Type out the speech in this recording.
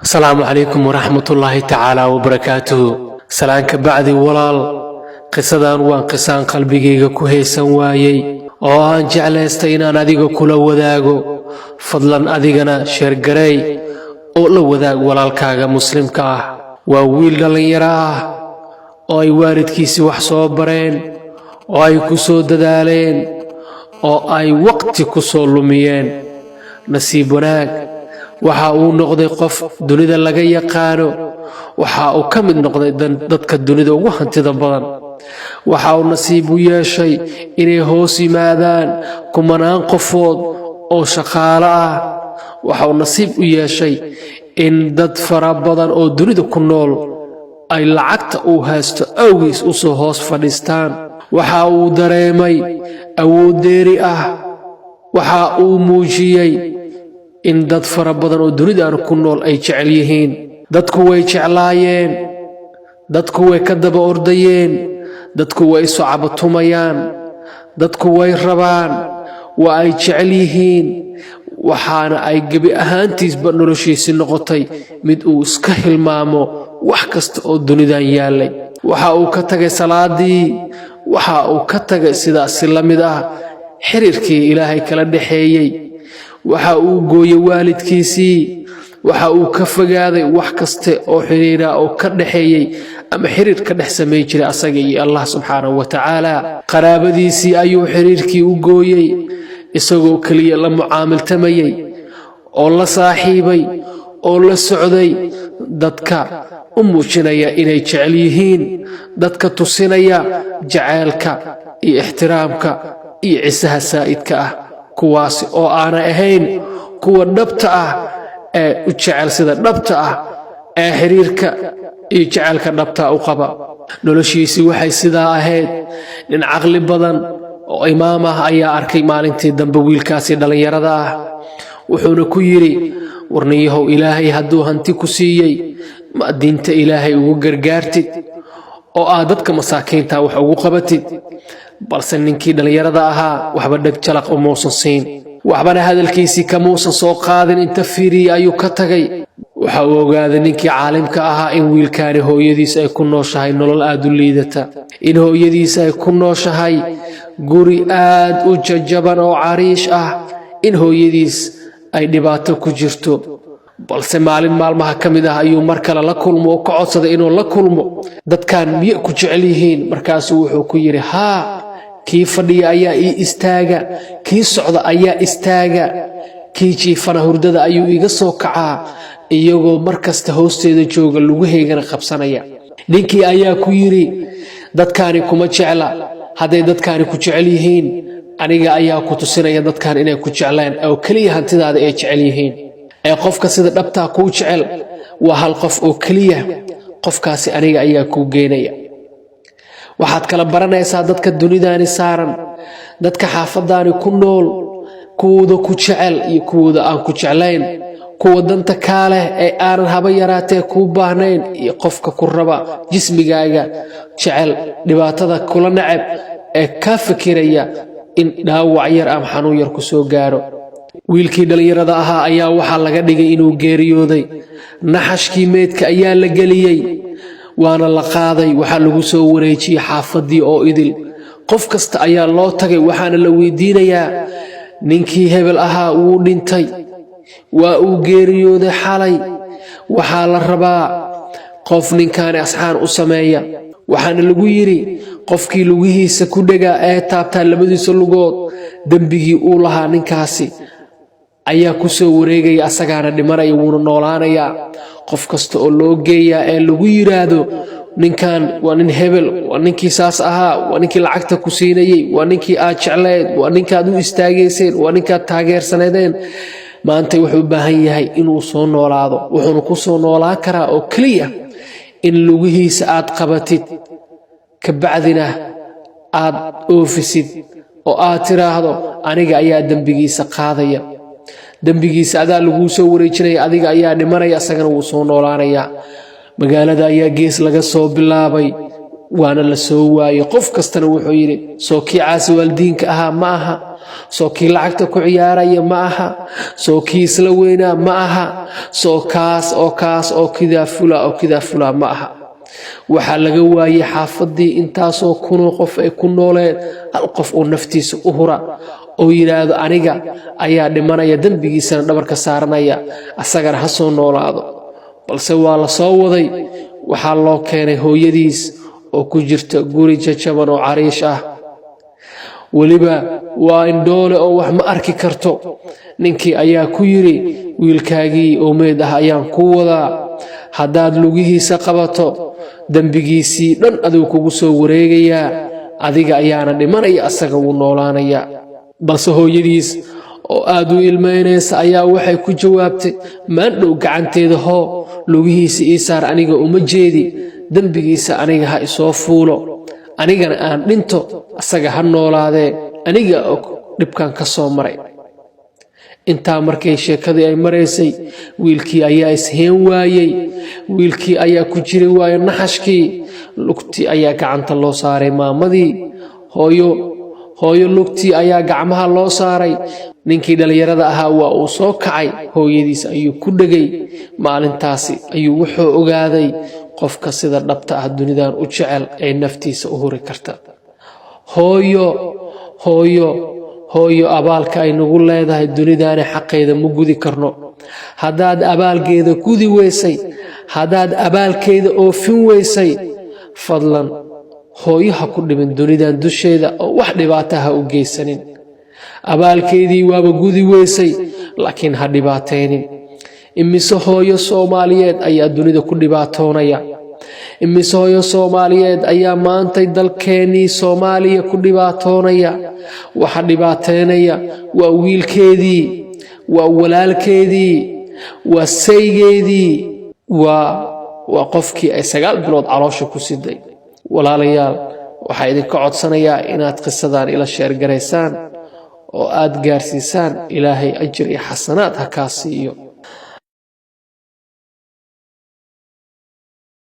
السلام عليكم ورحمة الله تعالى وبركاته. سلامك بعد ولال قصدان وان قصان قلبيغيغا كوهيسان وايي oo aan jeclaystay inaan adiga kula wadaago fadlan adigana sheer garay oo la wadaag walaalkaaga muslimka ah waa wiil dhalinyaro ah oo ay waalidkiisi wax soo bareen oo ay ku soo dadaaleen oo ay waqti ku soo lumiyeen nasiib wanaag waxa uu noqday qof dunida laga yaqaano waxa uu ka mid noqday dadka dunida ugu hantida badan waxa uu nasiib u yeeshay inay hoos yimaadaan kumanaan qofood oo shaqaale ah waxa uu nasiib u yeeshay in dad fara badan oo dunida ku nool ay lacagta uu haysto awgiis u soo hoos fadhiistaan waxa uu dareemay awood dheeri ah waxa uu muujiyay in dad fara badan oo dunida ku nool ay jecel yihiin dadku way jeclaayeen dadku way ka daba ordayeen dadku way soo cabatumayaan dadku way rabaan waa ay jecel yihiin waxaana ay gabi ahaantiisba noloshiisi noqotay mid uu iska hilmaamo wax kasta oo dunidan yaalay waxa uu ka tagay salaadii waxa uu ka tagay sidaas la mid ah xiriirkii ilaahay kala dhaxeeyay waxa uu gooyay waalidkiisii waxa uu ka fogaaday wax kasta oo xiriira oo ka dhaxeeyay ama xiriir ka dhex sameey jiray asaga iyo Allah subhanahu wa ta'ala qaraabadiisii ayuu xiriirkii u gooyay isagoo kaliya la mucaamiltamayay oo la saaxiibay oo la socday dadka u muujinaya inay jecel yihiin dadka tusinaya jaceelka iyo ixtiraamka iyo cisaha saa'idka ah kuwaasi oo aan ahayn kuwa dhabta ah ee u jecel sida dhabta ah ee xiriirka iyo jaceelka dhabta u qaba noloshiisi waxay sidaa ahayd nin caqli badan oo imaam ah ayaa arkay maalintii dambe wiilkaasi dhalinyarada ah wuxuuna ku yiri warniyahow ilaahay hadduu hanti ku siiyay ma diinta ilaahay ugu gargaartid oo aad dadka masaakiinta wax ugu qabatid balse ninkii dhalinyarada ahaa waxba dhag jalaq u muusan siin waxbana hadalkiisii ka muusan soo qaadin inta fiiriyay ayuu ka tagay waxa uu ogaaday ninkii caalimka ahaa in wiilkaani hooyadiis ay ku nooshahay nolol aad u liidata in hooyadiis ay ku nooshahay guri aad u jajaban oo cariish ah in hooyadiis ay dhibaato ku jirto balse maalin maalmaha ka mid ah ayuu mar kale la kulmo oo ka codsaday inuu la kulmo dadkan miya ku jecel yihiin markaasuu wuxuu ku yiri haa kii fadhiya ayaa ii istaaga kii socda ayaa istaaga kii jiifana hurdada ayuu iga soo kacaa iyagoo markasta hoosteeda jooga lugaheygana qabsanaya ninkii ayaa ku yiri dadkaani kuma jecla hadday dadkaani ku jecel yihiin aniga ayaa ku tusinaya dadkaan inay ku jeclaan oo kaliya hantidaada ay jecel yihiin ee qofka sida dhabta ku jecel waa hal qof oo kaliya qofkaasi aniga ayaa ku geenaya waxaad kala baranaysaa dadka dunidaani saaran dadka xaafadaani ku nool kuwooda ku jecel iyo kuwooda aan ku jeclayn kuwa danta kaale ee aanan haba yaraatee ku baahnayn iyo qofka ku raba jismigaaga jecel dhibaatada kula nacab ee ka fikiraya in dhaawac yar ama xanuun yar ku soo gaaro wiilkii dhalinyarada ahaa ayaa waxa laga dhigay inuu geeriyooday naxashkii meedka ayaa la geliyay waana la qaaday waxa lagu soo wareejiyay xaafadii oo idil qof kasta ayaa loo tagay waxaana la weydiinayaa ninkii hebel ahaa wuu dhintay waa uu geeriyooday xalay waxaa la rabaa qof ninkaan asxaan u sameeya waxaana lagu yiri qofkii lugihiisa ku dhagaa ee taabtaa labadiisa lugood dambigii uu lahaa ninkaasi ayaa ku soo wareegaya asagaana dhimanaya wuuna noolaanaya qof kasta oo loo geeyaa ee lagu yiraahdo ninkan waa nin hebel waa ninkii saas ahaa waa ninkii lacagta ku siinayay waa ninkii aad jecleed waa ninkaad u istaageyseen waa ninkaad taageersaneedeen maanta wuxuu u baahan yahay inuu soo noolaado wuxuuna ku soo noolaan karaa oo kaliya in lugihiisa aad qabatid ka bacdina aad oofisid oo aad tiraahdo aniga ayaa dambigiisa qaadaya dambigiisa adaa lagu soo wareejinaya adiga ayaa dhimanaya asagana wuu soo noolaanaya magaalada ayaa gees laga soo bilaabay waana la soo waayay qof kastana wuxuu yiri soo kiicaasi waaldiinka ahaa ma aha soo kii lacagta ku ciyaaraya ma aha soo kii isla weynaa ma aha soo kaas oo kidaa fula ma aha waxaa laga waayay xaafadii intaasoo kunoo qof ay ku nooleen hal qof oo naftiisa u hura oo yiraahdo aniga ayaa dhimanaya dambigiisana dhabarka saaranaya asagana ha soo noolaado balse waa la soo waday waxaa loo keenay hooyadiis oo ku jirta guri jajaban oo cariish ah waliba waa indhoole oo wax ma arki karto ninkii ayaa ku yiri wiilkaagii oo meed ah ayaan ku wadaa haddaad lugihiisa qabato dambigiisii dhan aduu kugu soo wareegayaa adiga ayaana dhimanaya asaga wuu noolaanaya balse hooyadiis oo aad u ilmeynaysa ayaa waxay ku jawaabtay maandhow gacanteeda hoo lugihiisa ii saar aniga uma jeedi dambigiisa aniga ha isoo fuulo anigana aan dhinto asaga ha noolaadee aniga og dhibkan ka soo maray intaa markay sheekadii ay maraysay wiilkii ayaa isheen waayey wiilkii ayaa ku jiri waayay naxashkii lugtii ayaa gacanta loo saaray maamadii hooyo lugtii ayaa gacmaha loo saaray ninkii dhalinyarada ahaa waa uu soo kacay hooyadiis ayuu ku dhegay maalintaasi ayuu wuxuu ogaaday qofka sida dhabta ah dunidan u jecel ee naftiisa u huri karta hooyo abaalka ay nagu leedahay dunidaana xaqeeda ma gudi karno haddaad abaalkeeda gudi weysay haddaad abaalkeeda oofin weysay fadlan hooyo ha ku dhimin dunidan dusheeda oo wax dhibaato ha u geysanin abaalkeedii waaba gudi weysay laakiin ha dhibaataynin imise hooyo Soomaaliyeed ayaa dunida ku dhibaatoonaya imise hooyo Soomaaliyeed ayaa maantay dalkeenii Soomaaliya ku dhibaatoonaya waxa dhibaateynaya waa wiilkeedii waa walaalkeedii waa saygeedii waa qofkii ay 9 bilood caloosha ku siday walaalayaal waxa idin ka codsanayaa inaad qisadan ila sheer gareysaan oo aad gaarsiisaan ilaahay ajir iyo xasanaad ha ka siiyo